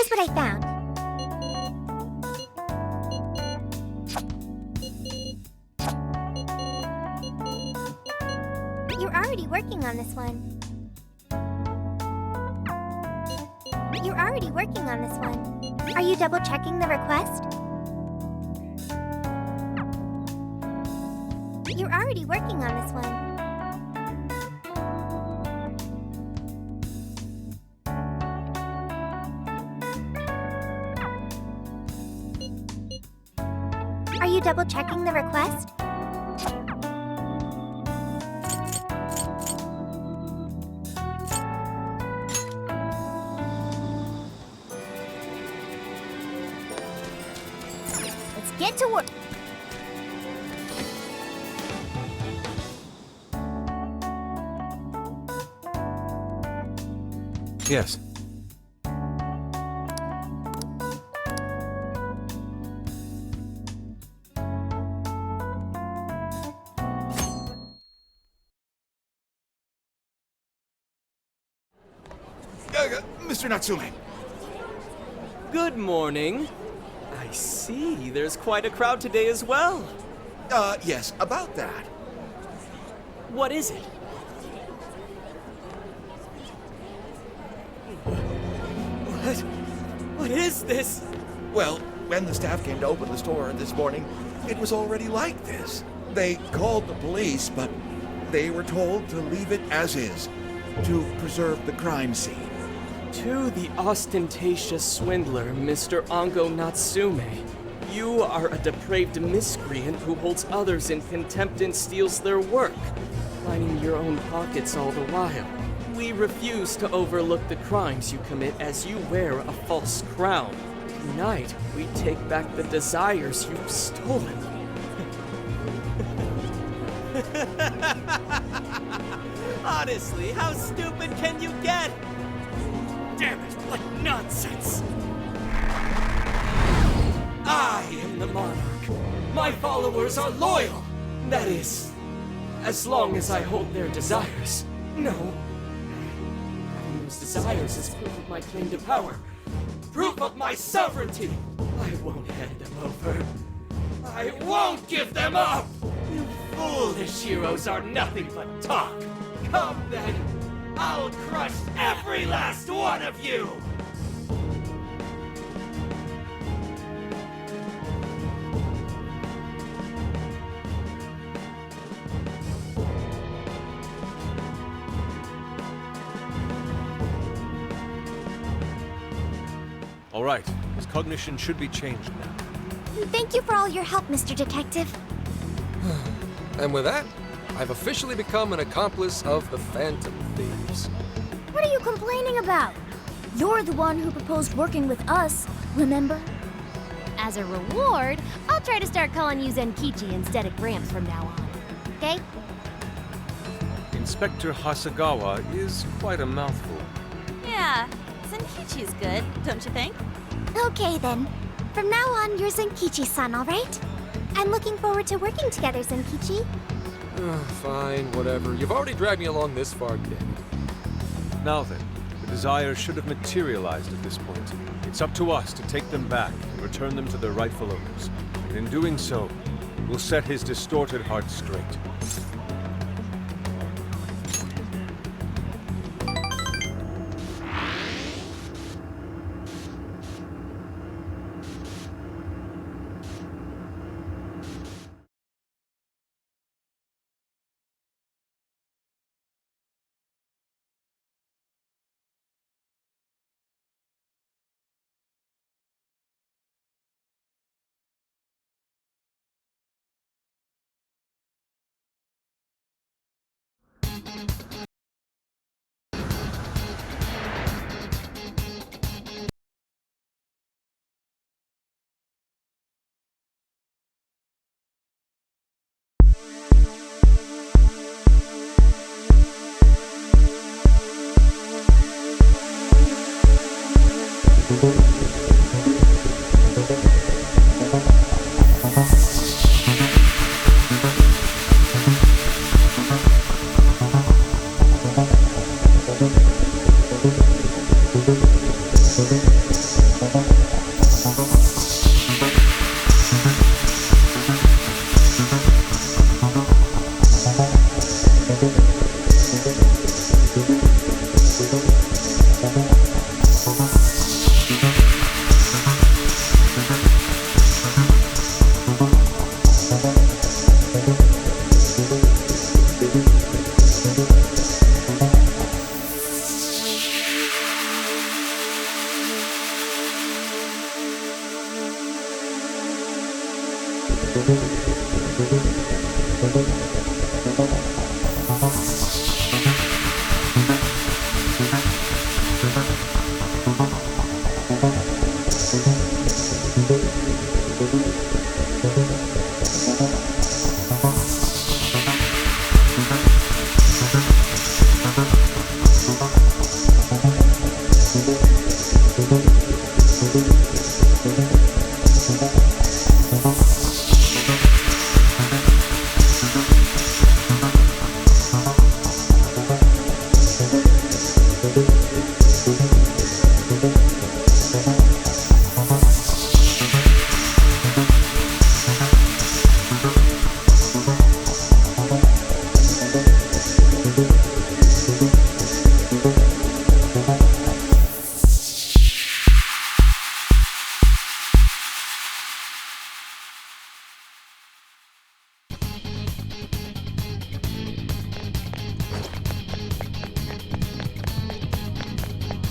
Here's what I found. You're already working on this one. You're already working on this one. Are you double-checking the request? You're already working on this one. Are you double-checking the request? Let's get to work. Yes. Mr. Natsume. Good morning. I see, there's quite a crowd today as well. Yes, about that. What is it? What is this? Well, when the staff came to open the store this morning, it was already like this. They called the police, but they were told to leave it as is, to preserve the crime scene. To the ostentatious swindler, Mr. Ango Natsume. You are a depraved miscreant who holds others in contempt and steals their work, lining your own pockets all the while. We refuse to overlook the crimes you commit as you wear a false crown. Tonight, we take back the desires you've stolen. Honestly, how stupid can you get? Damn it, what nonsense! I am the monarch. My followers are loyal. That is, as long as I hold their desires. No. Having those desires is proof of my claim to power. Proof of my sovereignty. I won't hand them over. I won't give them up! You foolish heroes are nothing but talk. Come then, I'll crush every last one of you! All right. His cognition should be changed now. Thank you for all your help, Mr. Detective. And with that, I've officially become an accomplice of the Phantom Thieves. What are you complaining about? You're the one who proposed working with us, remember? As a reward, I'll try to start calling you Zenkichi instead of Gramps from now on. Okay? Inspector Hasagawa is quite a mouthful. Yeah, Zenkichi's good, don't you think? Okay then. From now on, you're Zenkichi-san, all right? I'm looking forward to working together, Zenkichi. Fine, whatever. You've already dragged me along this far, kid. Now then, the desires should have materialized at this point. It's up to us to take them back and return them to their rightful owners. And in doing so, we'll set his distorted heart straight.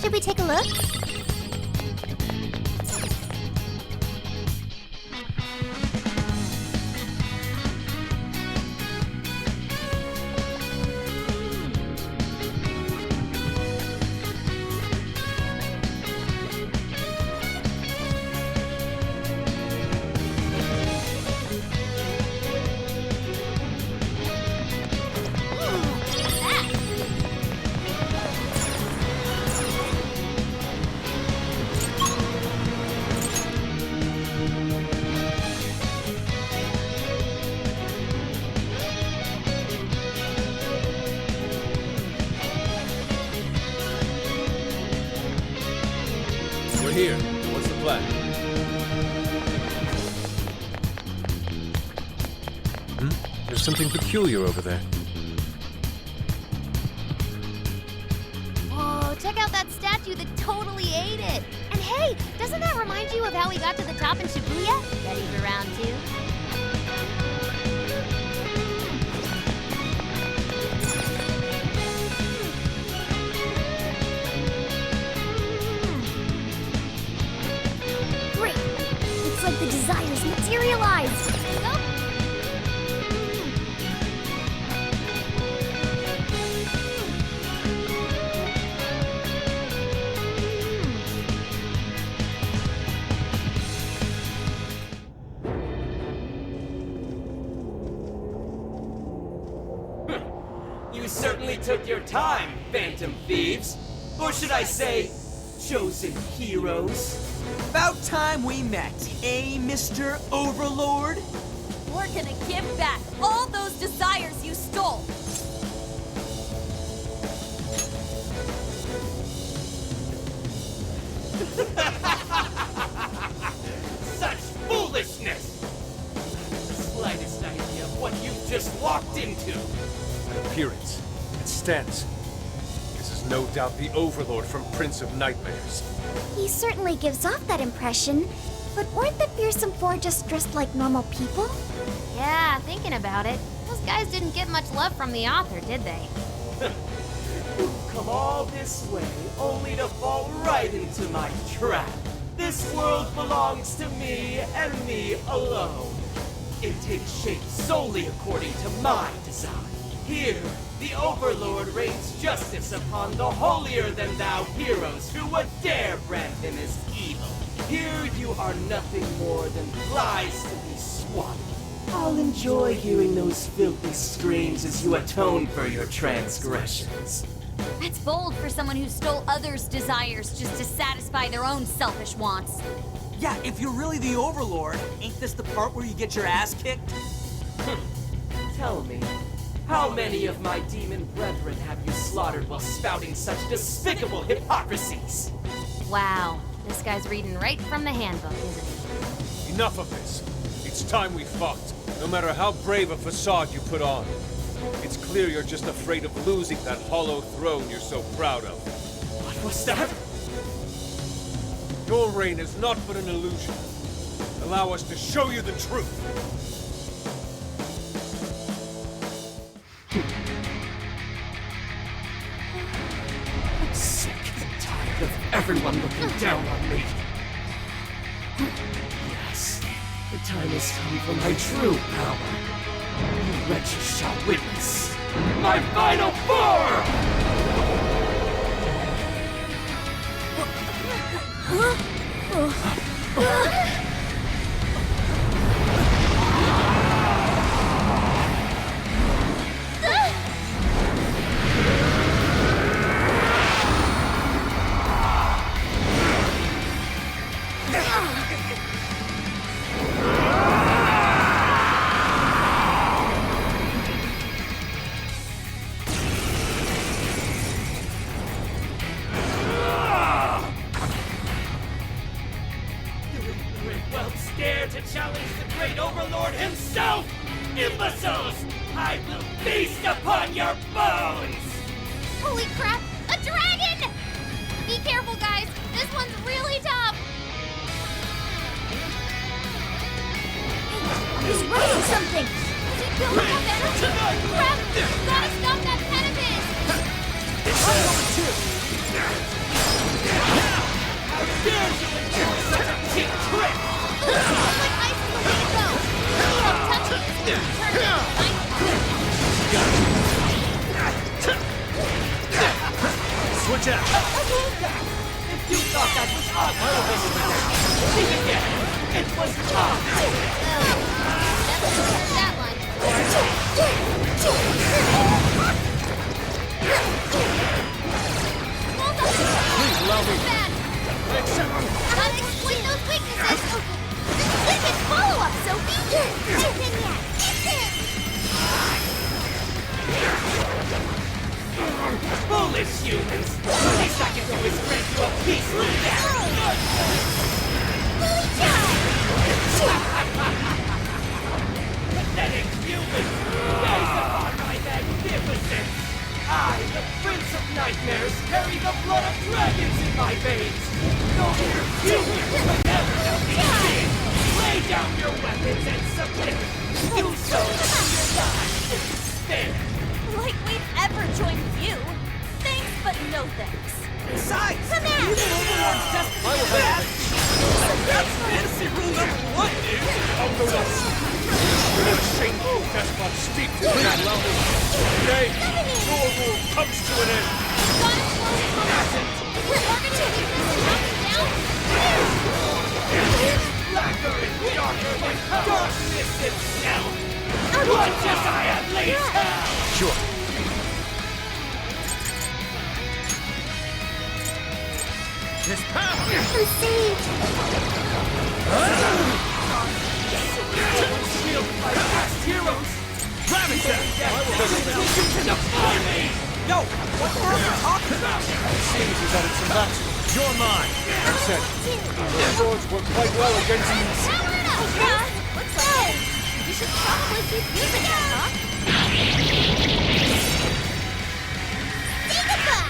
Should we take a look? We're here. What's the plan? There's something peculiar over there. Whoa, check out that statue that totally ate it. And hey, doesn't that remind you of how we got to the top in Shibuya? Ready for round 2? Great! Looks like the desires materialized! Go! You certainly took your time, Phantom Thieves. Or should I say, chosen heroes? About time we met, eh, Mr. Overlord? We're gonna give back all those desires you stole. Such foolishness! The slightest idea of what you've just walked into. That appearance, it stands. This is no doubt the Overlord from Prince of Nightmares. He certainly gives off that impression, but weren't the fearsome four just dressed like normal people? Yeah, thinking about it, those guys didn't get much love from the author, did they? You've come all this way only to fall right into my trap. This world belongs to me and me alone. It takes shape solely according to my design. Here, the Overlord rains justice upon the holier-than-thou heroes who would dare brand him as evil. Here you are nothing more than flies to be swatted. I'll enjoy hearing those filthy screams as you atone for your transgressions. That's bold for someone who stole others' desires just to satisfy their own selfish wants. Yeah, if you're really the Overlord, ain't this the part where you get your ass kicked? Tell me, how many of my demon brethren have you slaughtered while spouting such despicable hypocrisies? Wow, this guy's reading right from the handbook, isn't he? Enough of this. It's time we fought, no matter how brave a facade you put on. It's clear you're just afraid of losing that hollow throne you're so proud of. What was that? Your reign is not but an illusion. Allow us to show you the truth. I'm sick and tired of everyone looking down on me. Yes, the time has come for my true power. You wretches shall witness my final form! Switch out! If you thought that was us, think again. It was us. That one. Please allow me. Bad. Gotta exploit those weaknesses. Wicked follow-up, Sophie. Listen yet. Foolish humans. The least I can do is grant you a peaceful death. Pathetic humans. Gaze upon my magnificence. I, the Prince of Nightmares, carry the blood of dragons in my veins. No mere humans will ever help me sin. Lay down your weapons and submit. Do so that your lives will be spared. Like we've ever joined you. Thanks, but no thanks. Besides, Come here. you the Overlord's destiny to that. That's fantasy rule number 1, dude. You're a shameful despot steeped in that level. Today, your rule comes to an end. Gotta slow his momentum. Is your organ to weakness and knock him down? Blacker and darker than darkness itself. Watch as I unleash hell. Sure. His power! I'm saved. Shielded by past heroes. Gravitas! You can defy me. Yo, what the hell are you talking about? Seems he's added some match. You're mine! I said, the swords work quite well against you. Power it up. Looks like you should probably keep using it, huh? Say goodbye.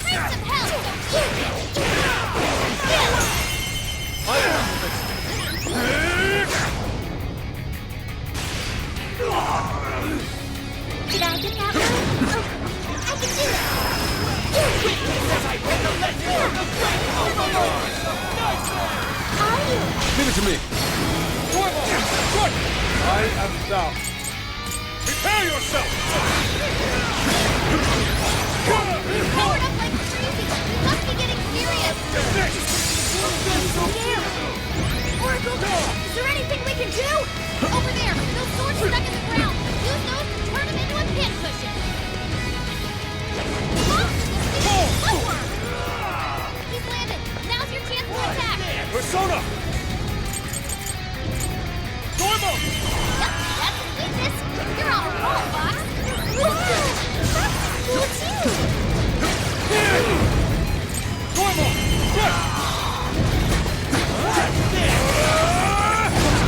Bring some help, I am Did I get that one? Oh, I can do it. As I resurrect you from the great Overlord. Are you? Give it to me. Good! I am thou. Prepare yourself! powered up like crazy. You must be getting serious. Oracle, is there anything we can do? Over there, those swords stuck in the ground. Use those to turn them into a pin cushion. Lower! He's landed. Now's your chance to attack. Persona! Dormo! Yep, that's his weakness. You're on a roll, boss. That's cool too. Dormo! Good!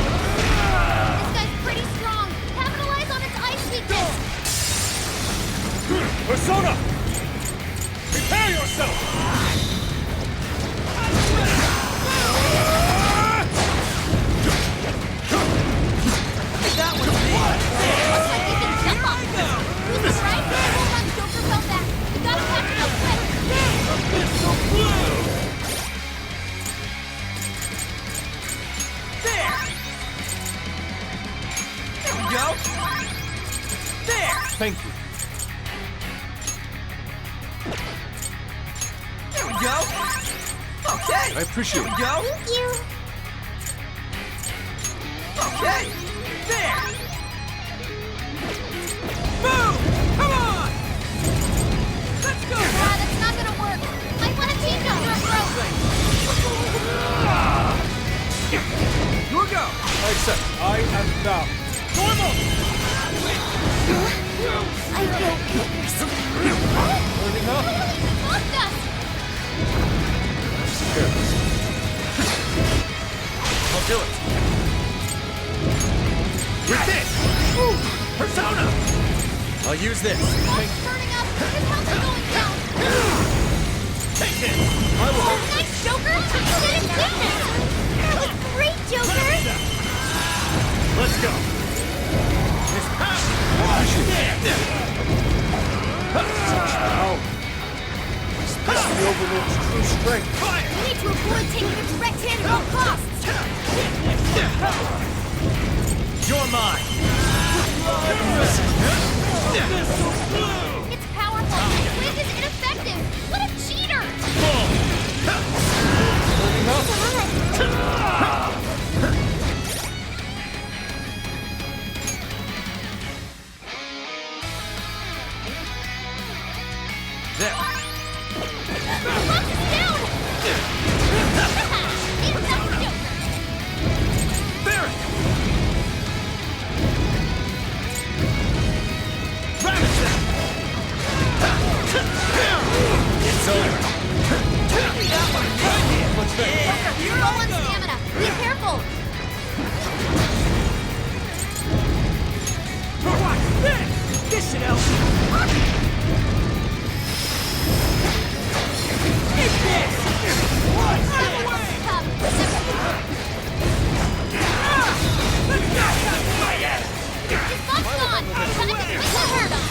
This guy's pretty strong. Capitalize on its ice weakness. Persona! Prepare yourself! That was me. Looks like we can jump off this. Use this right? We'll run Joker fell back. We gotta catch it up quick. There. There we go. There. Thank you. There we go. Okay. I appreciate There it. we go. Thank you. Okay. There. Move. Come on. Let's go. That's not gonna work. Might want to change up your approach. Your go. I accept. I am thou. Dormo! I feel fierce. Learning how? Lost us. Careless. I'll do it. With this! Ooh, Persona! I'll use this. Boss turning up. His health is going down. Take this! I will hold it. Nice, Joker. You did it weakness. That was great, Joker. Let's go! His power! Ow! Especially the Overlord's true strength. Fire! We need to avoid taking a direct hit at all costs. You're mine! Its power There! Lock us down! It's not Joker! Barret! Ramsey! It's over. What's that? You're low on stamina. Be careful! Watch this! This should help. Eat this! Watch this! Come. His butt's gone! Time to quit the hurt him!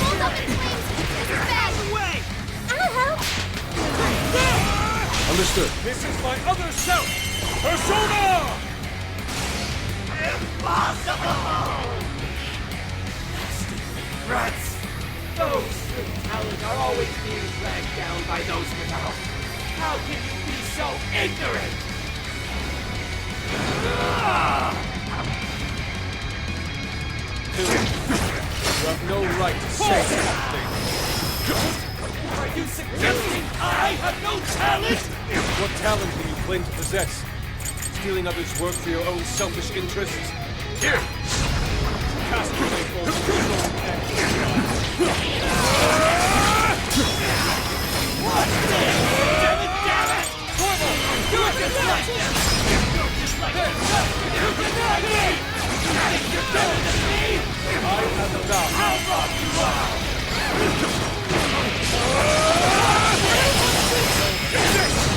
Hold up in flames! This is bad! I'll help! Understood. This is my other self! Persona! Rats! Those with talent are always being dragged down by those without. How can you be so ignorant? You have no right to say anything. Are you suggesting I have no talent? What talent do you claim to possess? Stealing others' work for your own selfish interests? Here! Cast away both control and Damn it! You're just like them! You're just like them! You're denying me! You're better than me! I have a vow. How wrong you are!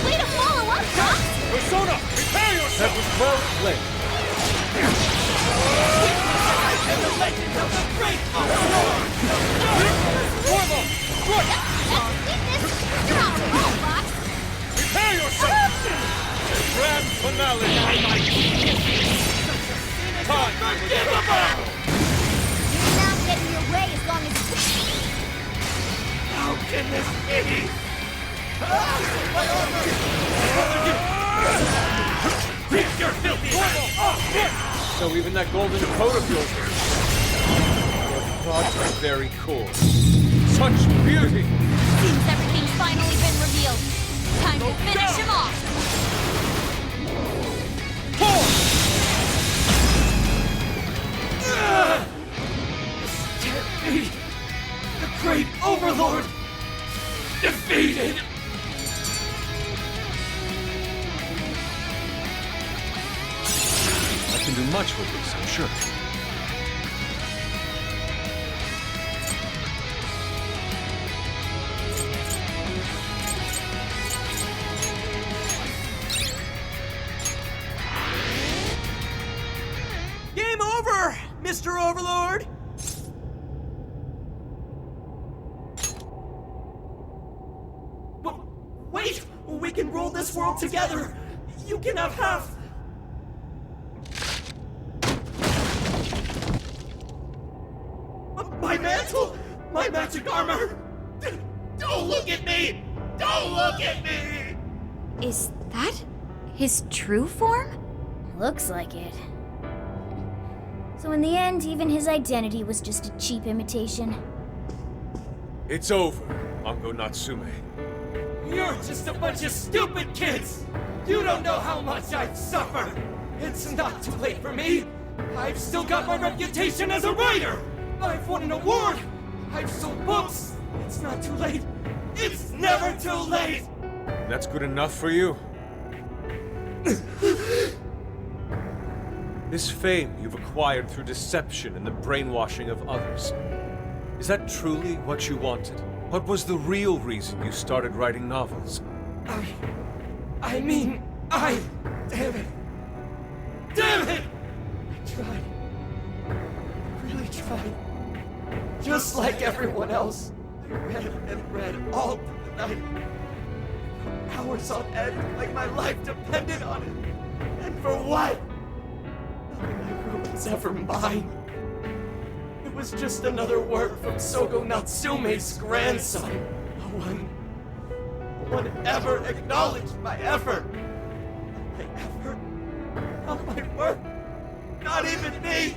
Way to follow up, Fox! Persona, prepare yourself! That was well played. And the legend of the great Overlord! Formo! Good! That's weakness! You're on a roll, Fox! Prepare yourself! Grand finale! Time! Unforgivable! You're not getting your way as long as... How can this be? My armor! Keep your filthy hands off me! So even that golden coat of yours your thoughts are very core. Such beauty! Seems everything's finally been revealed. Time to finish him off. This can't be! The great Overlord! Defeated! I can do much with this, I'm sure. Game over, Mr. Overlord! Wait! We can rule this world together! You can have half! My mantle! My magic armor! Don't look at me! Don't look at me! Is that his true form? Looks like it. So in the end, even his identity was just a cheap imitation. It's over, Ango Natsume. You're just a bunch of stupid kids! You don't know how much I've suffered! It's not too late for me! I've still got my reputation as a writer! I've won an award! I've sold books! It's not too late! It's never too late! That's good enough for you? This fame you've acquired through deception and the brainwashing of others. Is that truly what you wanted? What was the real reason you started writing novels? I mean, damn it! Damn it! I tried. I really tried. Just like everyone else. I read and read all through the night. For hours on end, like my life depended on it. And for what? Nothing I wrote was ever mine. It was just another work from Sogo Natsume's grandson. No one ever acknowledged my effort. Not my effort. Not my work. Not even me.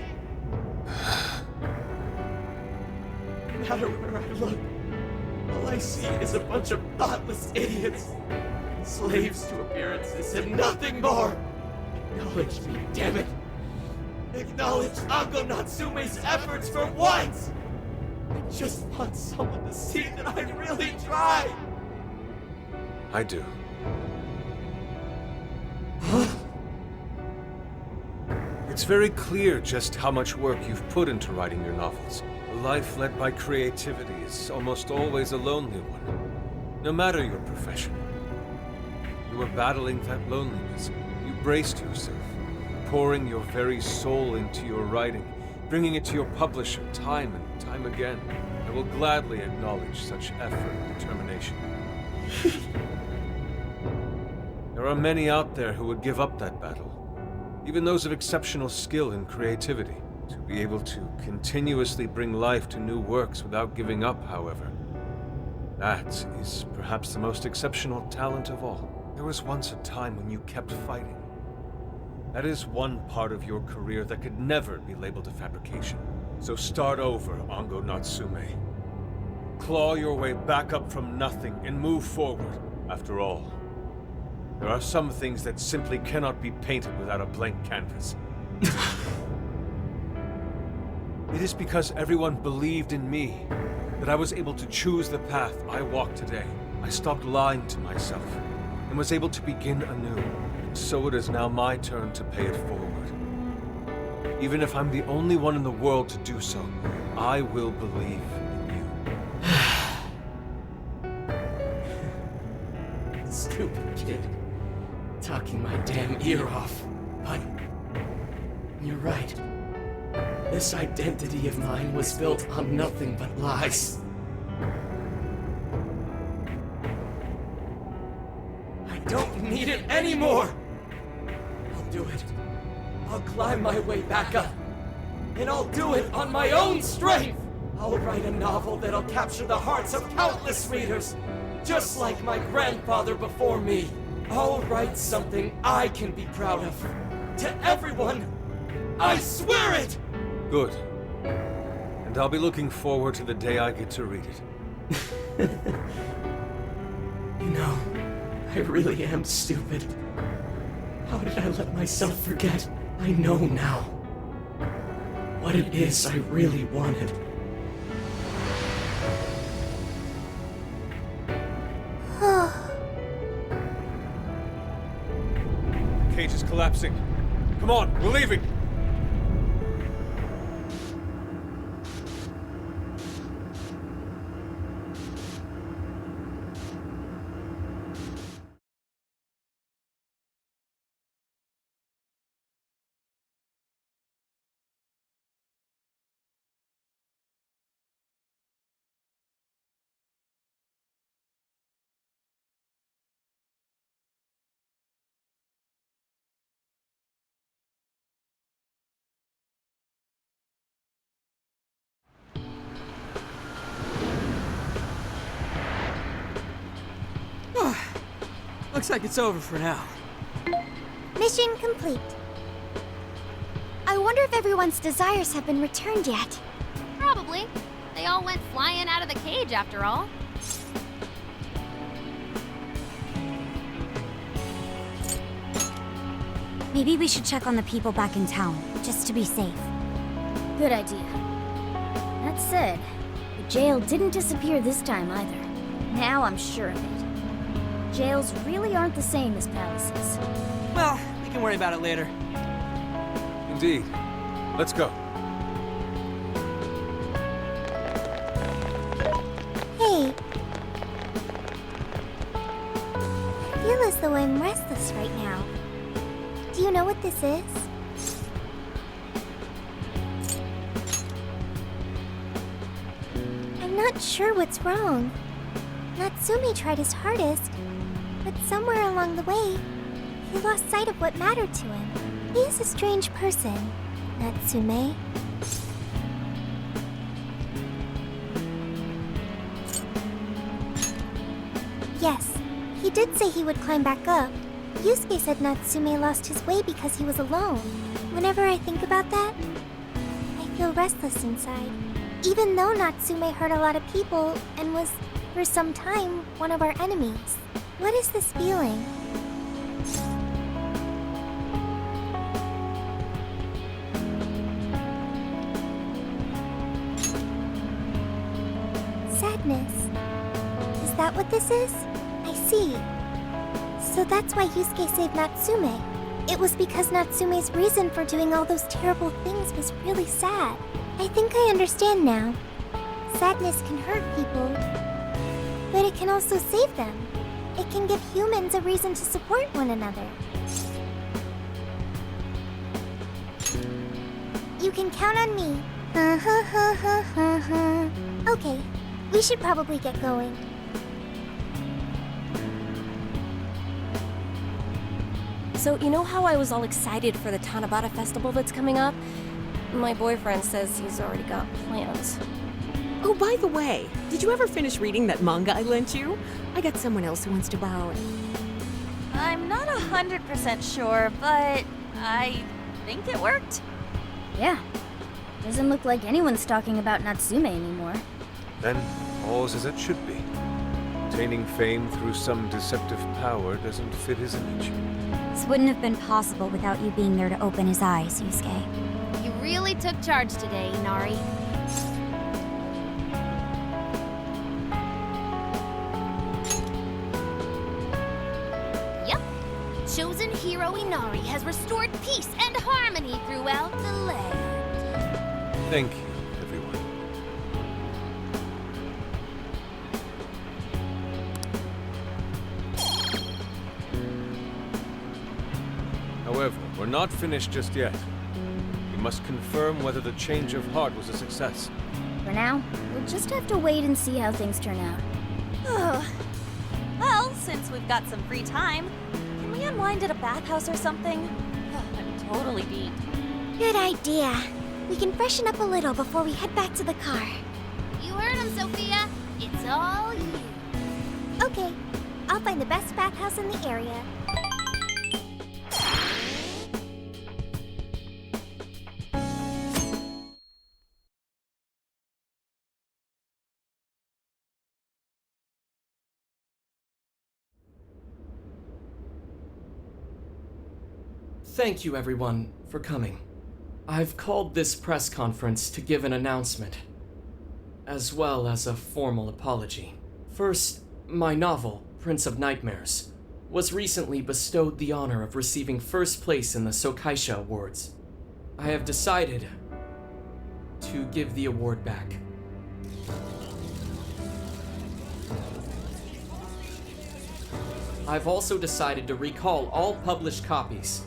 as a bunch of thoughtless idiots. Slaves to appearances and nothing more. Acknowledge me, damn it. Acknowledge Ango Natsume's efforts for once. I just want someone to see that I really tried. I do. It's very clear just how much work you've put into writing your novels. A life led by creativity is almost always a lonely one, no matter your profession. You were battling that loneliness. You braced yourself, pouring your very soul into your writing, bringing it to your publisher time and time again. I will gladly acknowledge such effort and determination. There are many out there who would give up that battle, even those of exceptional skill and creativity. To be able to continuously bring life to new works without giving up, however, that is perhaps the most exceptional talent of all. There was once a time when you kept fighting. That is one part of your career that could never be labeled a fabrication. So start over, Ango Natsume. Claw your way back up from nothing and move forward. After all, there are some things that simply cannot be painted without a blank canvas. It is because everyone believed in me that I was able to choose the path I walk today. I stopped lying to myself and was able to begin anew. So it is now my turn to pay it forward. Even if I'm the only one in the world to do so, I will believe in you. Stupid kid. Talking my damn ear off. But you're right. This identity of mine was built on nothing but lies. I don't need it anymore! I'll do it. I'll climb my way back up. And I'll do it on my own strength! I'll write a novel that'll capture the hearts of countless readers, just like my grandfather before me. I'll write something I can be proud of. To everyone! I swear it! Good. And I'll be looking forward to the day I get to read it. You know, I really am stupid. How did I let myself forget? I know now what it is I really wanted. Cage is collapsing. Come on, we're leaving! Looks like it's over for now. Mission complete. I wonder if everyone's desires have been returned yet. Probably. They all went flying out of the cage after all. Maybe we should check on the people back in town, just to be safe. Good idea. That said, the jail didn't disappear this time either. Now I'm sure of it. Jails really aren't the same as palaces. Well, we can worry about it later. Indeed. Let's go. Hey. I feel as though I'm restless right now. Do you know what this is? I'm not sure what's wrong. Natsume tried his hardest, but somewhere along the way, he lost sight of what mattered to him. He is a strange person, Natsume. Yes, he did say he would climb back up. Yusuke said Natsume lost his way because he was alone. Whenever I think about that, I feel restless inside. Even though Natsume hurt a lot of people and was for some time, one of our enemies. What is this feeling? Sadness. Is that what this is? I see. So that's why Yusuke saved Natsume. It was because Natsume's reason for doing all those terrible things was really sad. I think I understand now. Sadness can hurt people, but it can also save them. It can give humans a reason to support one another. You can count on me. Okay, we should probably get going. So, you know how I was all excited for the Tanabata festival that's coming up? My boyfriend says he's already got plans. Oh, by the way, did you ever finish reading that manga I lent you? I got someone else who wants to borrow it. I'm not 100% sure, but I think it worked. Yeah. Doesn't look like anyone's talking about Natsume anymore. Then, all's as it should be. Obtaining fame through some deceptive power doesn't fit his image. This wouldn't have been possible without you being there to open his eyes, Yusuke. You really took charge today, Inari. Yep. Chosen hero Inari has restored peace and harmony throughout the land. Thank you, everyone. However, we're not finished just yet. We must confirm whether the change of heart was a success. For now, we'll just have to wait and see how things turn out. Well, since we've got some free time, can we unwind at a bathhouse or something? I'm totally beat. Good idea. We can freshen up a little before we head back to the car. You heard him, Sophia. It's all you. Okay, I'll find the best bathhouse in the area. Thank you, everyone, for coming. I've called this press conference to give an announcement, as well as a formal apology. First, my novel, Prince of Nightmares, was recently bestowed the honor of receiving first place in the Sokaisha Awards. I have decided to give the award back. I've also decided to recall all published copies,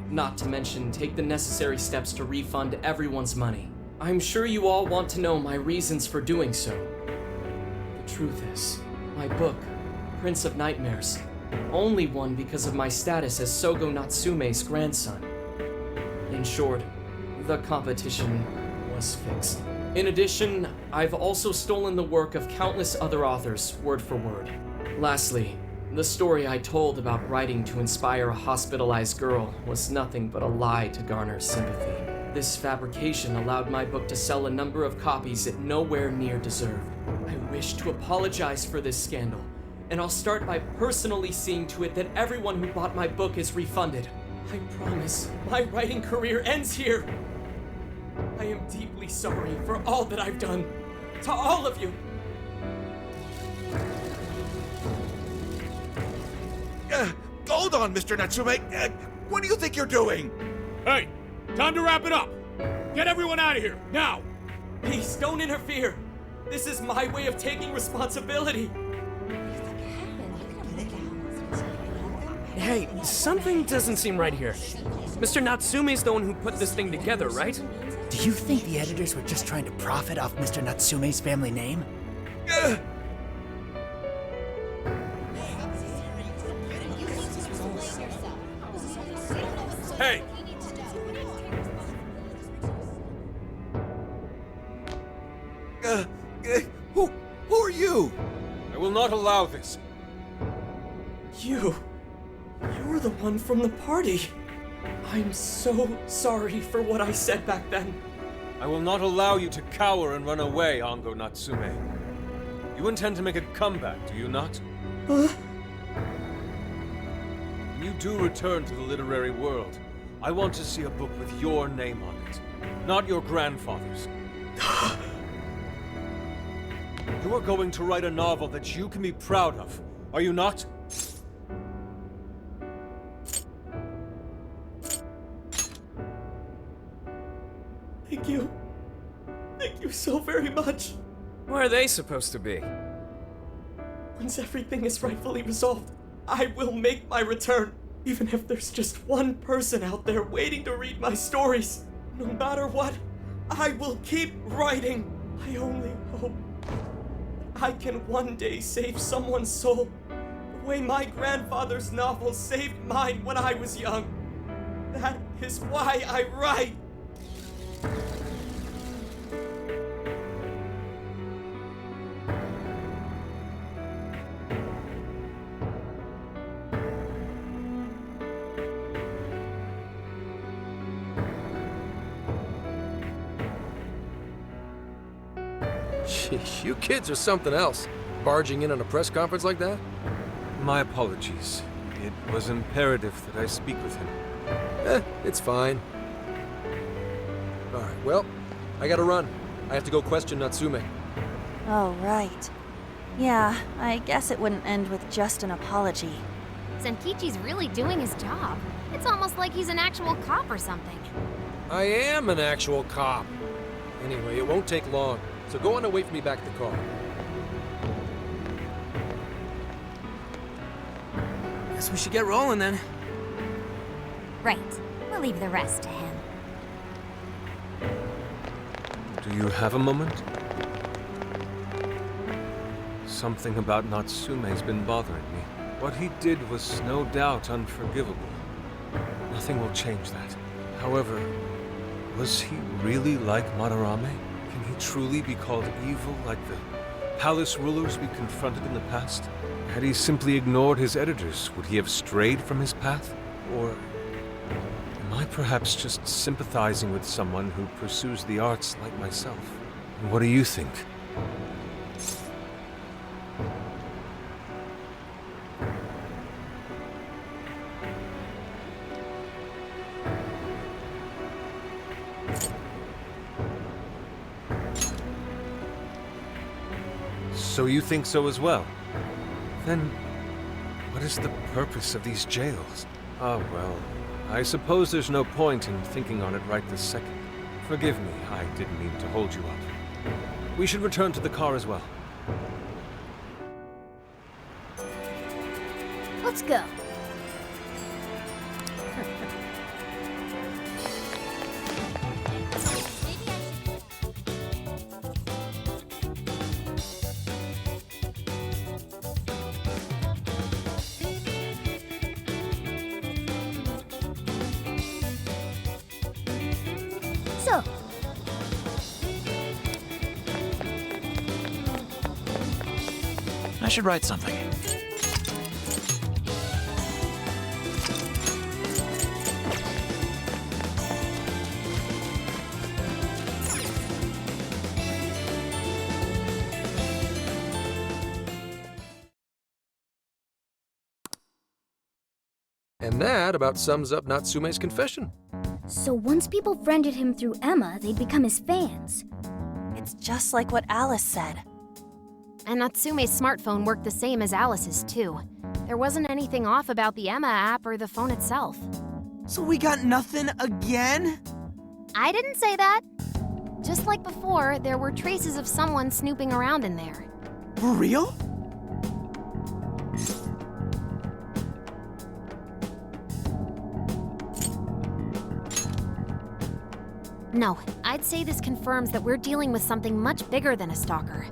not to mention take the necessary steps to refund everyone's money. I'm sure you all want to know my reasons for doing so. The truth is, my book, Prince of Nightmares, only won because of my status as Sogo Natsume's grandson. In short, the competition was fixed. In addition, I've also stolen the work of countless other authors, word for word. Lastly, the story I told about writing to inspire a hospitalized girl was nothing but a lie to garner sympathy. This fabrication allowed my book to sell a number of copies it nowhere near deserved. I wish to apologize for this scandal, and I'll start by personally seeing to it that everyone who bought my book is refunded. I promise, my writing career ends here. I am deeply sorry for all that I've done. To all of you. Hold on, Mr. Natsume. What do you think you're doing? Hey, time to wrap it up. Get everyone out of here, now! Please, don't interfere. This is my way of taking responsibility. Hey, something doesn't seem right here. Mr. Natsume's the one who put this thing together, right? Do you think the editors were just trying to profit off Mr. Natsume's family name? Hey! Who are you? I will not allow this. You're the one from the party. I'm so sorry for what I said back then. I will not allow you to cower and run away, Ango Natsume. You intend to make a comeback, do you not? Huh? When you do return to the literary world, I want to see a book with your name on it, not your grandfather's. You are going to write a novel that you can be proud of, are you not? Thank you. Thank you so very much. Where are they supposed to be? Once everything is rightfully resolved, I will make my return. Even if there's just one person out there waiting to read my stories. No matter what, I will keep writing. I only hope I can one day save someone's soul the way my grandfather's novel saved mine when I was young. That is why I write. Sheesh, you kids are something else. Barging in on a press conference like that? My apologies. It was imperative that I speak with him. It's fine. Alright, well, I gotta run. I have to go question Natsume. Oh, right. Yeah, I guess it wouldn't end with just an apology. Zenkichi's really doing his job. It's almost like he's an actual cop or something. I am an actual cop. Anyway, it won't take long, so go on and wait for me back at the car. Guess we should get rolling then. Right. We'll leave the rest to him. Do you have a moment? Something about Natsume's been bothering me. What he did was no doubt unforgivable. Nothing will change that. However, was he really like Madarame? Can he truly be called evil like the palace rulers we confronted in the past? Had he simply ignored his editors, would he have strayed from his path? Or am I perhaps just sympathizing with someone who pursues the arts like myself? And what do you think? So you think so as well? Then, what is the purpose of these jails? Oh well, I suppose there's no point in thinking on it right this second. Forgive me, I didn't mean to hold you up. We should return to the car as well. Let's go. So, I should write something. And that about sums up Natsume's confession. So once people friended him through Emma, they'd become his fans. it's just like what Alice said. And Natsume's smartphone worked the same as Alice's, too. There wasn't anything off about the Emma app or the phone itself. So we got nothing again? I didn't say that. Just like before, there were traces of someone snooping around in there. For real? No, I'd say this confirms that we're dealing with something much bigger than a stalker.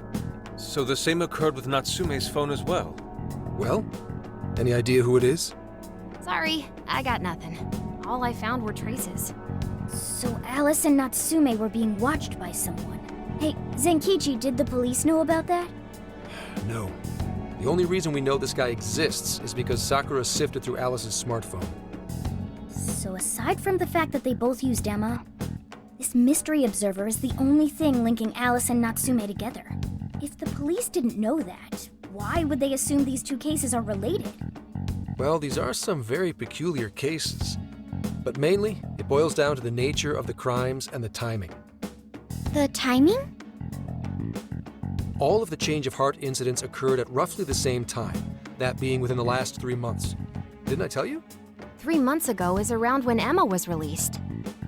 So the same occurred with Natsume's phone as well? Well, any idea who it is? Sorry, I got nothing. All I found were traces. So Alice and Natsume were being watched by someone. Hey, Zenkichi, did the police know about that? No. The only reason we know this guy exists is because Sakura sifted through Alice's smartphone. So aside from the fact that they both used Emma, this mystery observer is the only thing linking Alice and Natsume together. if the police didn't know that, why would they assume these two cases are related? Well, these are some very peculiar cases. But mainly, it boils down to the nature of the crimes and the timing. The timing? All of the change of heart incidents occurred at roughly the same time, that being within the last 3 months. Didn't I tell you? 3 months ago is around when Emma was released.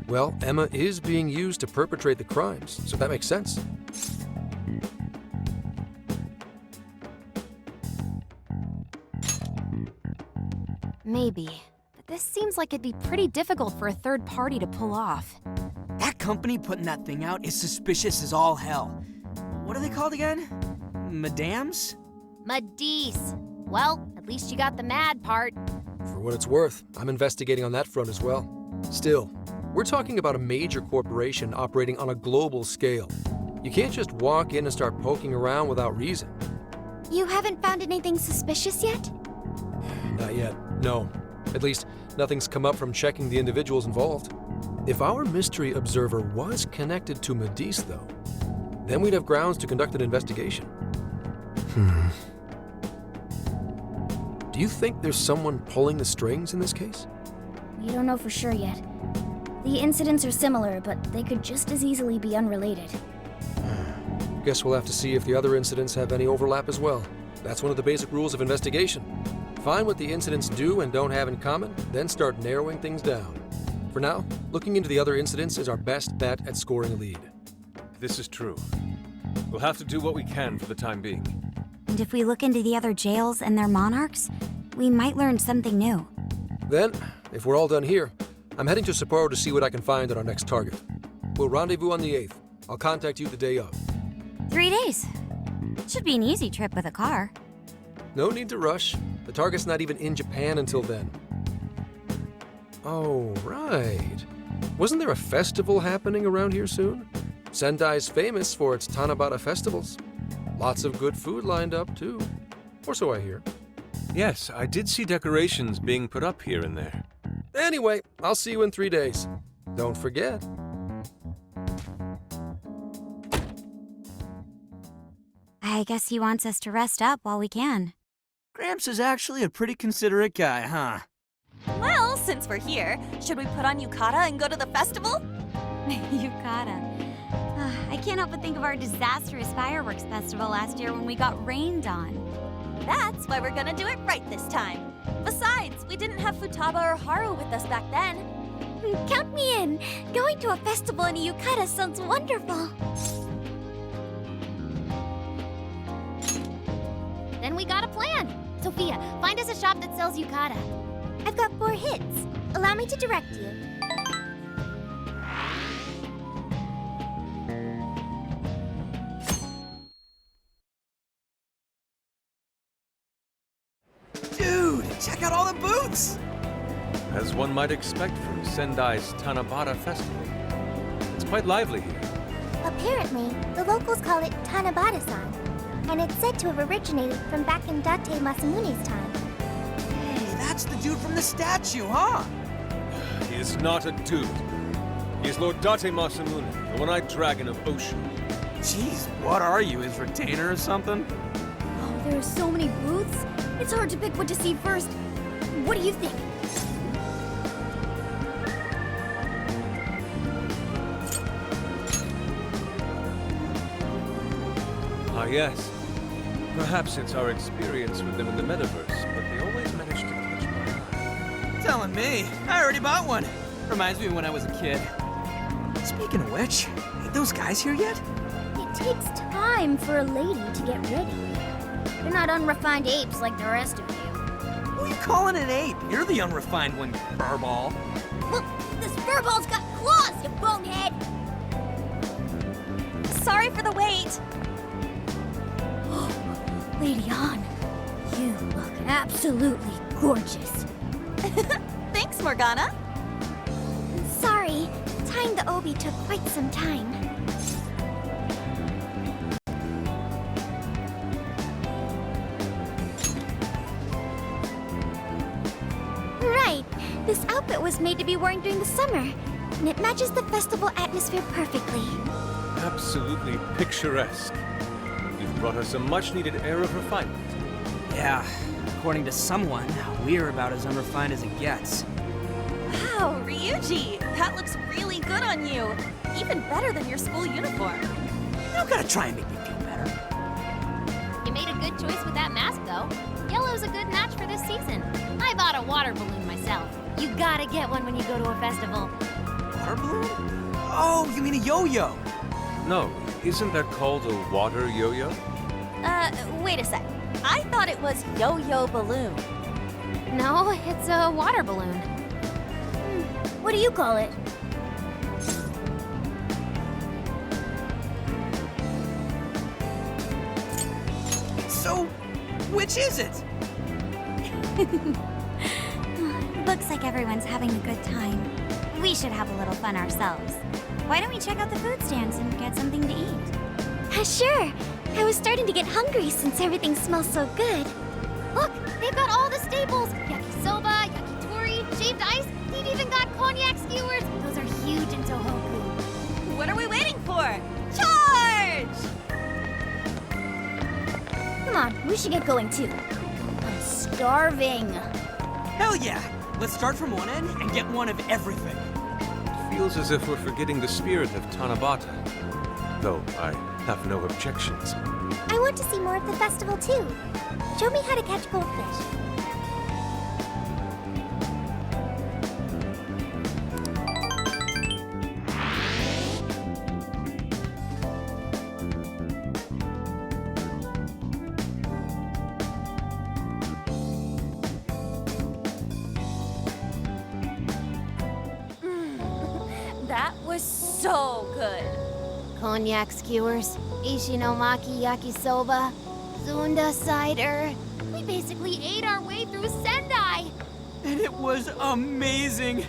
Well, Emma is being used to perpetrate the crimes, so that makes sense. Maybe. But this seems like it'd be pretty difficult for a third party to pull off. That company putting that thing out is suspicious as all hell. What are they called again? Madams? Madis. Well, at least you got the mad part. For what it's worth, I'm investigating on that front as well. Still, we're talking about a major corporation operating on a global scale. You can't just walk in and start poking around without reason. You haven't found anything suspicious yet? Not yet, no. At least, nothing's come up from checking the individuals involved. If our mystery observer was connected to Madis, though, then we'd have grounds to conduct an investigation. Do you think there's someone pulling the strings in this case? We don't know for sure yet. The incidents are similar, but they could just as easily be unrelated. Guess we'll have to see if the other incidents have any overlap as well. That's one of the basic rules of investigation. Find what the incidents do and don't have in common, then start narrowing things down. For now, looking into the other incidents is our best bet at scoring a lead. This is true. We'll have to do what we can for the time being. And if we look into the other jails and their monarchs, we might learn something new. Then, if we're all done here, I'm heading to Sapporo to see what I can find on our next target. We'll rendezvous on the 8th. I'll contact you the day of. 3 days. Should be an easy trip with a car. No need to rush. The target's not even in Japan until then. Oh, right. Wasn't there a festival happening around here soon? Sendai's famous for its Tanabata festivals. Lots of good food lined up, too. Or so I hear. Yes, I did see decorations being put up here and there. Anyway, I'll see you in 3 days. Don't forget. I guess he wants us to rest up while we can. Gramps is actually a pretty considerate guy, huh? Well, since we're here, should we put on yukata and go to the festival? Yukata. I can't help but think of our disastrous fireworks festival last year when we got rained on. That's why we're gonna do it right this time. Besides, we didn't have Futaba or Haru with us back then. Count me in! Going to a festival in a yukata sounds wonderful. Then we got a plan. Sophia, find us a shop that sells yukata. I've got 4 hits. Allow me to direct you. Dude, check out all the booths! As one might expect from Sendai's Tanabata Festival. It's quite lively here. Apparently, the locals call it Tanabata-san, and it's said to have originated from back in Date Masamune's time. Hey, that's the dude from the statue, huh? He is not a dude. He is Lord Date Masamune, the one-eyed dragon of Oshu. Jeez, what are you, his retainer or something? Oh, there are so many booths. It's hard to pick what to see first. What do you think? Ah, yes. Perhaps it's our experience with them in the metaverse, but they always manage to catch my eye. Telling me, I already bought one. Reminds me of when I was a kid. Speaking of which, ain't those guys here yet? It takes time for a lady to get ready. They're not unrefined apes like the rest of you. Who are you calling an ape? You're the unrefined one, you furball. Look, this furball's got claws, you bonehead! Sorry for the wait. Lady Han, you look absolutely gorgeous. Thanks, Morgana. Sorry, tying the obi took quite some time. Right, this outfit was made to be worn during the summer, and it matches the festival atmosphere perfectly. Absolutely picturesque. You've brought us a much-needed air of refinement. Yeah, according to someone, we're about as unrefined as it gets. Wow, Ryuji, that looks really good on you. Even better than your school uniform. You don't gotta try and make me feel better. You made a good choice with that mask, though. Yellow's a good match for this season. I bought a water balloon myself. You gotta get one when you go to a festival. Water balloon? Oh, you mean a yo-yo? No, isn't that called a water yo-yo? Wait a sec. I thought it was yo-yo balloon. No, it's a water balloon. What do you call it? So, which is it? Looks like everyone's having a good time. We should have a little fun ourselves. Why don't we check out the food stands and get something to eat? Sure. I was starting to get hungry since everything smells so good. Look, they've got all the staples. Yakisoba, yakitori, shaved ice. They've even got cognac skewers. Those are huge in Tohoku. What are we waiting for? Charge! Come on, we should get going too. I'm starving. Hell yeah! Let's start from one end and get one of everything. It feels as if we're forgetting the spirit of Tanabata. Though I have no objections. I want to see more of the festival too. Show me how to catch goldfish. That was so good. Cognac skewers, Ishinomaki yakisoba, Zunda cider. We basically ate our way through Sendai. And it was amazing.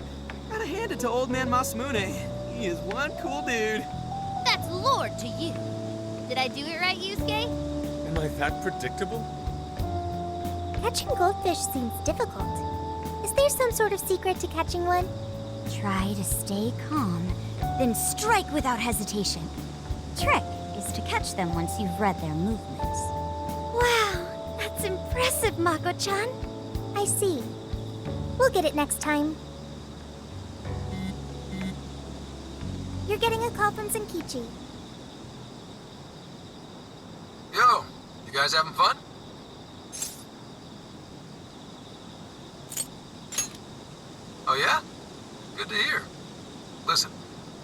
Gotta hand it to old man Masamune. He is one cool dude. That's Lord to you. Did I do it right, Yusuke? Am I that predictable? Catching goldfish seems difficult. Is there some sort of secret to catching one? Try to stay calm, then strike without hesitation. Trick is to catch them once you've read their movements. Wow, that's impressive, Mako-chan. I see. We'll get it next time. You're getting a call from Zenkichi. Yo, you guys having fun? Oh yeah? Good to hear. Listen,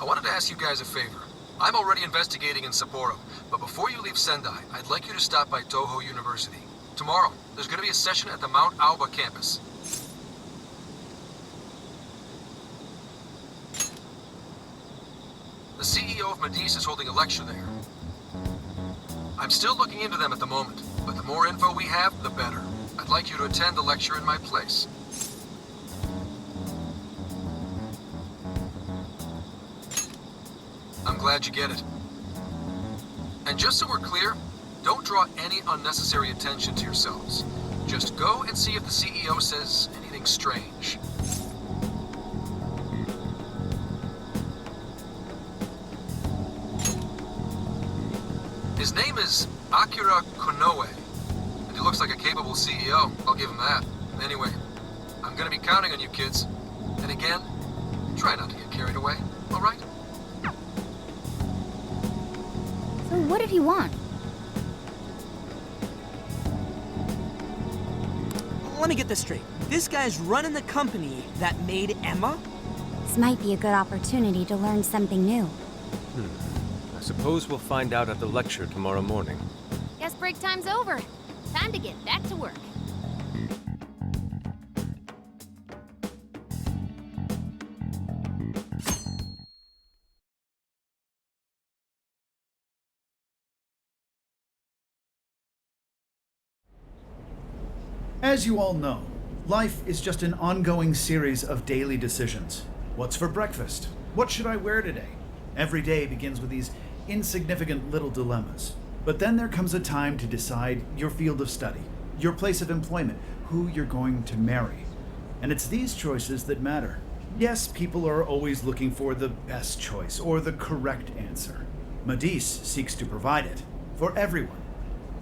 I wanted to ask you guys a favor. I'm already investigating in Sapporo, but before you leave Sendai, I'd like you to stop by Toho University. Tomorrow, there's going to be a session at the Mount Aoba campus. The CEO of Medice is holding a lecture there. I'm still looking into them at the moment, but the more info we have, the better. I'd like you to attend the lecture in my place. I'm glad you get it. And just so we're clear, don't draw any unnecessary attention to yourselves. Just go and see if the CEO says anything strange. His name is Akira Konoe, and he looks like a capable CEO, I'll give him that. Anyway, I'm gonna be counting on you kids. And again, try not to get carried away, all right? So what did he want? Let me get this straight. This guy's running the company that made Emma? This might be a good opportunity to learn something new. I suppose we'll find out at the lecture tomorrow morning. Guess break time's over. Time to get back to work. As you all know, life is just an ongoing series of daily decisions. What's for breakfast? What should I wear today? Every day begins with these insignificant little dilemmas. But then there comes a time to decide your field of study, your place of employment, who you're going to marry. And it's these choices that matter. Yes, people are always looking for the best choice or the correct answer. Medice seeks to provide it for everyone.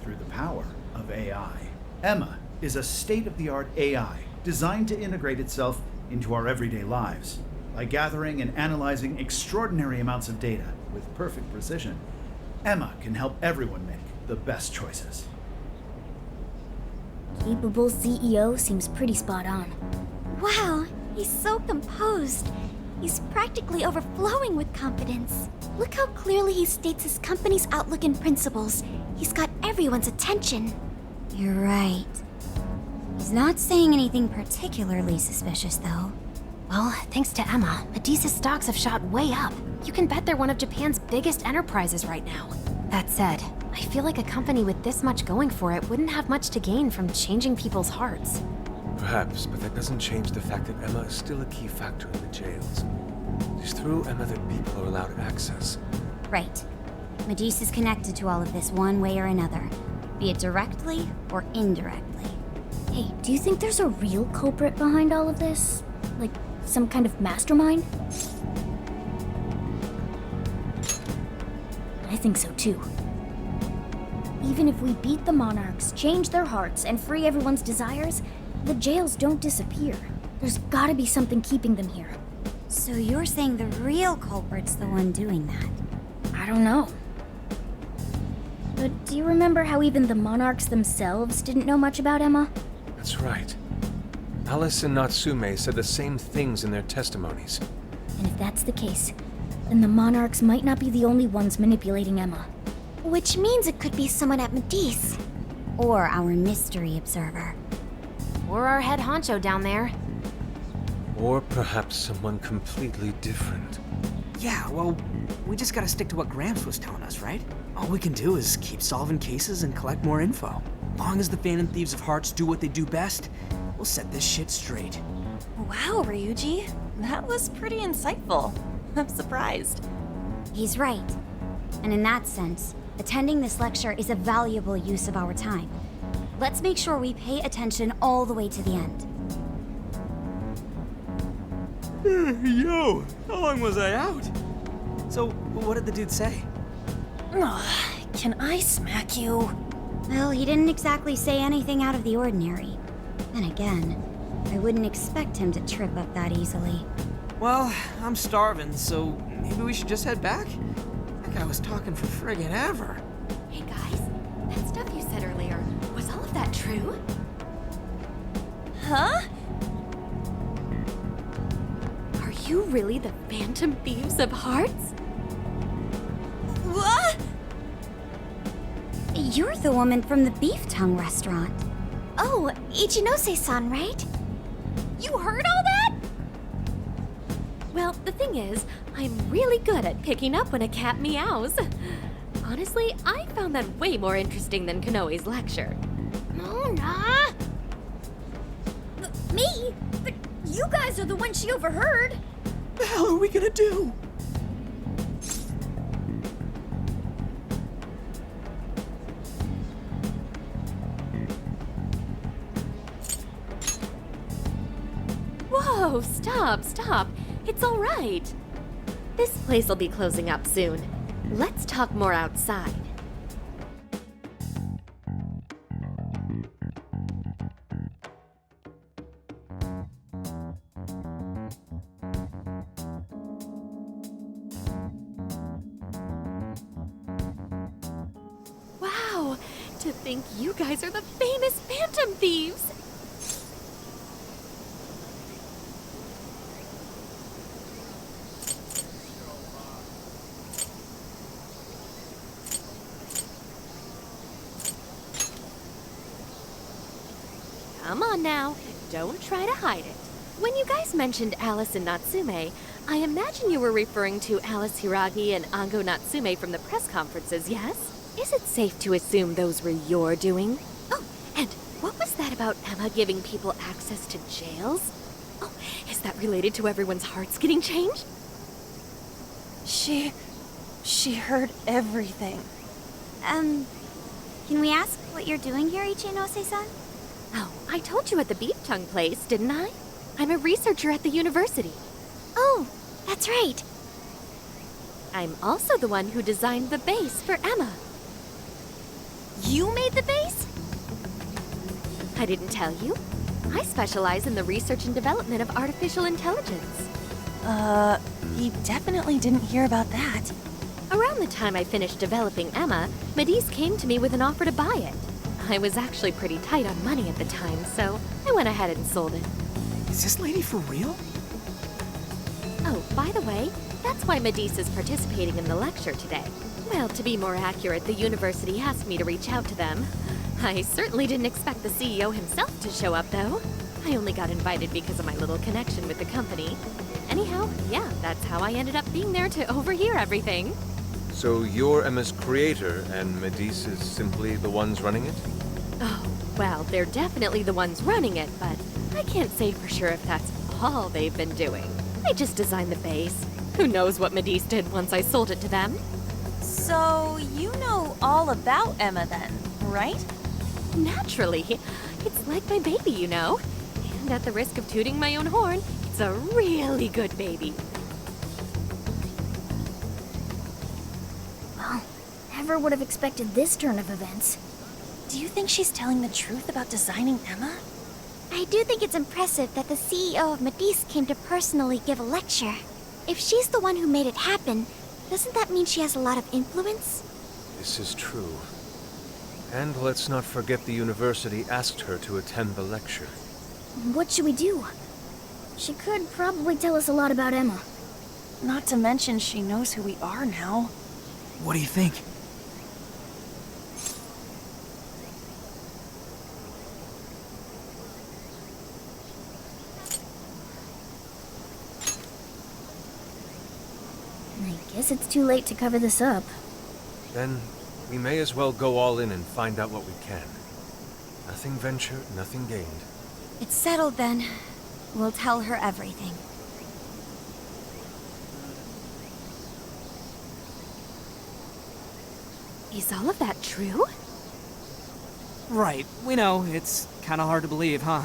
through the power of AI. Emma is a state-of-the-art AI designed to integrate itself into our everyday lives. By gathering and analyzing extraordinary amounts of data with perfect precision, Emma can help everyone make the best choices. Capable CEO seems pretty spot on. Wow, he's so composed. He's practically overflowing with confidence. Look how clearly he states his company's outlook and principles. He's got everyone's attention. You're right. He's not saying anything particularly suspicious, though. Well, thanks to Emma, Medea's stocks have shot way up. You can bet they're one of Japan's biggest enterprises right now. That said, I feel like a company with this much going for it wouldn't have much to gain from changing people's hearts. Perhaps, but that doesn't change the fact that Emma is still a key factor in the jails. It is through Emma that people are allowed access. Right. Medea is connected to all of this one way or another, be it directly or indirectly. Hey, do you think there's a real culprit behind all of this? Like, some kind of mastermind? I think so too. Even if we beat the Monarchs, change their hearts, and free everyone's desires, the jails don't disappear. There's gotta be something keeping them here. So you're saying the real culprit's the one doing that? I don't know. But do you remember how even the Monarchs themselves didn't know much about Emma? That's right. Alice and Natsume said the same things in their testimonies. And if that's the case, then the Monarchs might not be the only ones manipulating Emma. Which means it could be someone at Medea's. Or our mystery observer. Or our head honcho down there. Or perhaps someone completely different. Yeah, well, we just gotta stick to what Gramps was telling us, right? All we can do is keep solving cases and collect more info. Long as the Phantom Thieves of Hearts do what they do best, we'll set this shit straight. Wow, Ryuji. That was pretty insightful. I'm surprised. He's right. And in that sense, attending this lecture is a valuable use of our time. Let's make sure we pay attention all the way to the end. Yo, how long was I out? So, what did the dude say? Can I smack you? Well, he didn't exactly say anything out of the ordinary. Then again, I wouldn't expect him to trip up that easily. Well, I'm starving, so maybe we should just head back? That guy was talking for friggin' ever. Hey guys, that stuff you said earlier, was all of that true? Huh? Are you really the Phantom Thieves of Hearts? What? You're the woman from the Beef Tongue restaurant. Oh, Ichinose-san, right? You heard all that? Well, the thing is, I'm really good at picking up when a cat meows. Honestly, I found that way more interesting than Konoe's lecture. Mona! Me? But you guys are the ones she overheard. What the hell are we gonna do? Whoa, stop. It's all right. This place will be closing up soon. Let's talk more outside. Wow, to think you guys are the famous Phantom Thieves! Come on now, don't try to hide it. When you guys mentioned Alice and Natsume, I imagine you were referring to Alice Hiragi and Ango Natsume from the press conferences, yes? Is it safe to assume those were your doing? Oh, and what was that about Emma giving people access to jails? Oh, is that related to everyone's hearts getting changed? She heard everything. Can we ask what you're doing here, Ichinose-san? Oh, I told you at the Beef Tongue place, didn't I? I'm a researcher at the university. Oh, that's right. I'm also the one who designed the base for Emma. You made the base? I didn't tell you. I specialize in the research and development of artificial intelligence. We definitely didn't hear about that. Around the time I finished developing Emma, Medice came to me with an offer to buy it. I was actually pretty tight on money at the time, so I went ahead and sold it. Is this lady for real? Oh, by the way, that's why Medice is participating in the lecture today. Well, to be more accurate, the university asked me to reach out to them. I certainly didn't expect the CEO himself to show up, though. I only got invited because of my little connection with the company. Anyhow, yeah, that's how I ended up being there to overhear everything. So you're Emma's creator, and Medice is simply the ones running it? Oh, well, they're definitely the ones running it, but I can't say for sure if that's all they've been doing. I just designed the base. Who knows what Medice did once I sold it to them? So, you know all about Emma then, right? Naturally. It's like my baby, you know. And at the risk of tooting my own horn, it's a really good baby. Well, never would have expected this turn of events. Do you think she's telling the truth about designing Emma? I do think it's impressive that the CEO of Medice came to personally give a lecture. If she's the one who made it happen, doesn't that mean she has a lot of influence? This is true. And let's not forget the university asked her to attend the lecture. What should we do? She could probably tell us a lot about Emma. Not to mention she knows who we are now. What do you think? I guess it's too late to cover this up. Then we may as well go all in and find out what we can. Nothing ventured, nothing gained. It's settled then. We'll tell her everything. Is all of that true? Right, we know. It's kind of hard to believe, huh?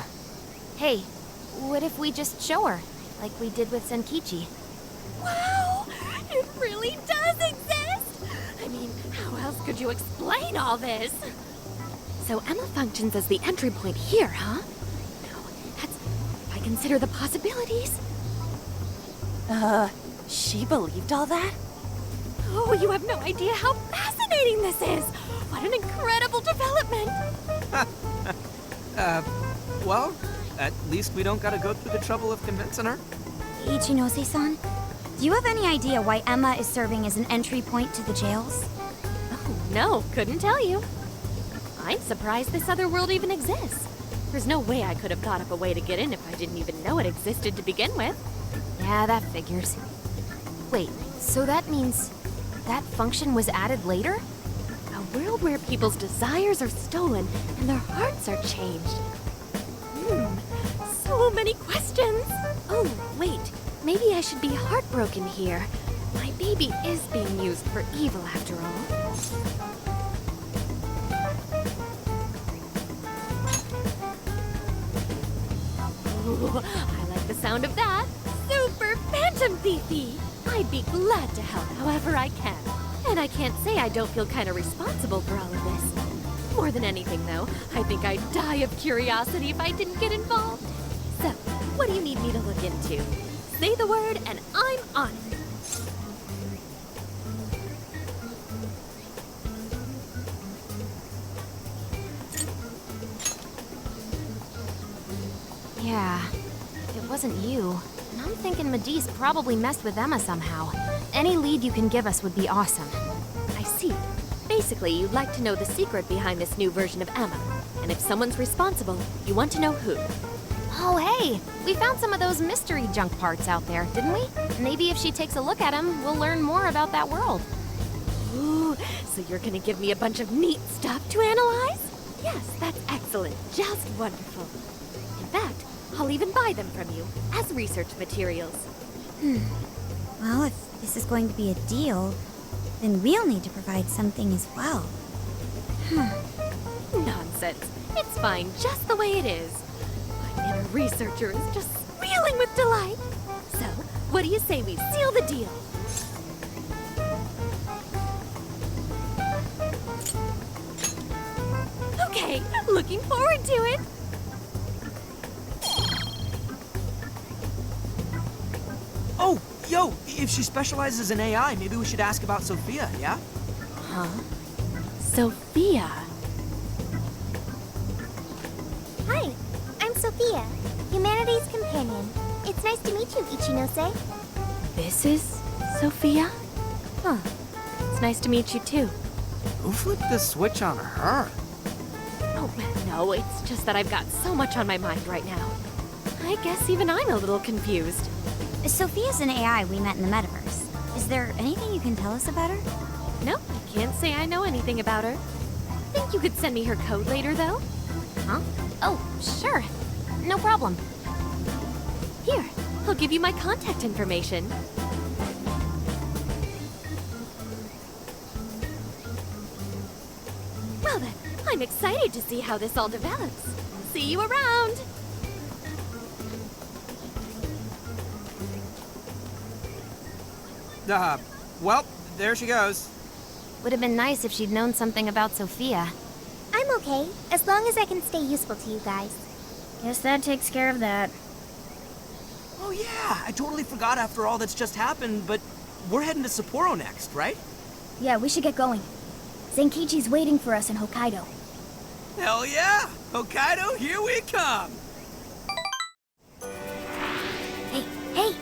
Hey, what if we just show her, like we did with Senkichi? Wow! It really does exist! I mean, how else could you explain all this? So Emma functions as the entry point here, huh? No, that's... if I consider the possibilities. She believed all that? Oh, you have no idea how fascinating this is! What an incredible development! Well, at least we don't gotta go through the trouble of convincing her. Ichinose-san, do you have any idea why Emma is serving as an entry point to the jails? Oh, no, couldn't tell you. I'm surprised this other world even exists. There's no way I could have thought up a way to get in if I didn't even know it existed to begin with. Yeah, that figures. Wait, so that means that function was added later? A world where people's desires are stolen and their hearts are changed. So many questions. Oh, wait. Maybe I should be heartbroken here. My baby is being used for evil after all. Ooh, I like the sound of that. Super Phantom Thiefy! I'd be glad to help however I can. And I can't say I don't feel kind of responsible for all of this. More than anything, though, I think I'd die of curiosity if I didn't get involved. So, what do you need me to look into? Say the word and I'm on it. Yeah, it wasn't you. And I'm thinking Medice probably messed with Emma somehow. Any lead you can give us would be awesome. I see. Basically, you'd like to know the secret behind this new version of Emma. And if someone's responsible, you want to know who. Oh, hey! We found some of those mystery junk parts out there, didn't we? Maybe if she takes a look at them, we'll learn more about that world. Ooh, so you're gonna give me a bunch of neat stuff to analyze? Yes, that's excellent. Just wonderful. In fact, I'll even buy them from you as research materials. Well, if this is going to be a deal, then we'll need to provide something as well. Nonsense. It's fine just the way it is. My inner researcher is just squealing with delight. So, what do you say we seal the deal? Okay, looking forward to it. Oh, yo, if she specializes in AI, maybe we should ask about Sophia, yeah? Huh? Sophia. Hi, I'm Sophia, Humanity's companion. It's nice to meet you, Ichinose. This is Sophia? Huh. It's nice to meet you too. Who flipped the switch on her? Oh, no, it's just that I've got so much on my mind right now. I guess even I'm a little confused. Sophia's an AI we met in the metaverse. Is there anything you can tell us about her? Nope, I can't say I know anything about her. Think you could send me her code later, though? Huh? Oh, sure. No problem. Here, I'll give you my contact information. Well then, I'm excited to see how this all develops. See you around! Well, there she goes. Would have been nice if she'd known something about Sophia. I'm okay, as long as I can stay useful to you guys. Guess that takes care of that. Oh yeah, I totally forgot after all that's just happened, but we're heading to Sapporo next, right? Yeah, we should get going. Zenkichi's waiting for us in Hokkaido. Hell yeah! Hokkaido, here we come! Hey, hey!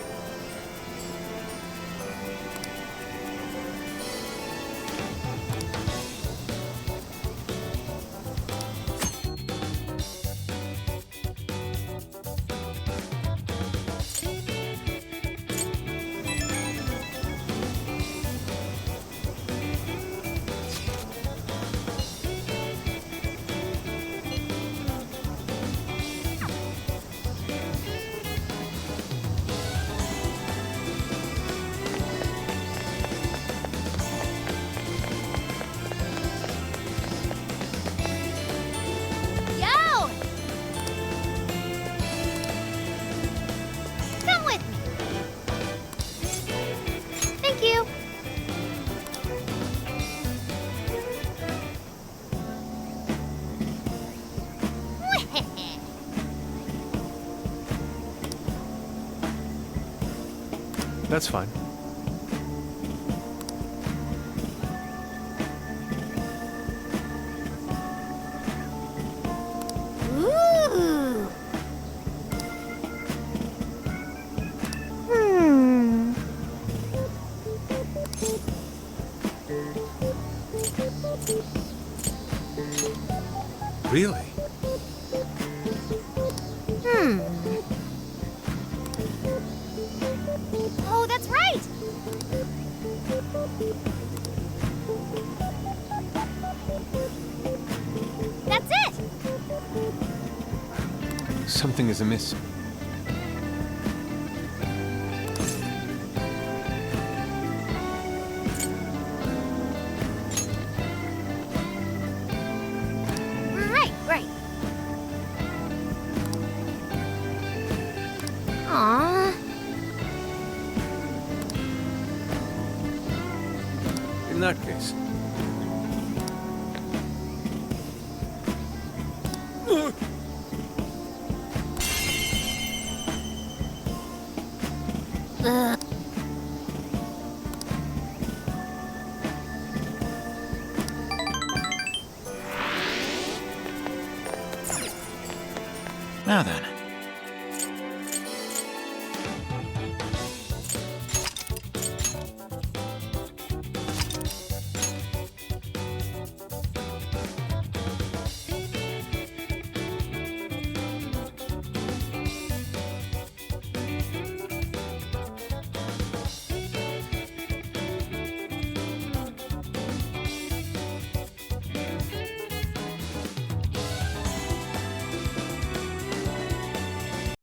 That's fine. Ooh. Really? Oh, that's right! That's it! Something is amiss. Right. Aww. In that case. Now then,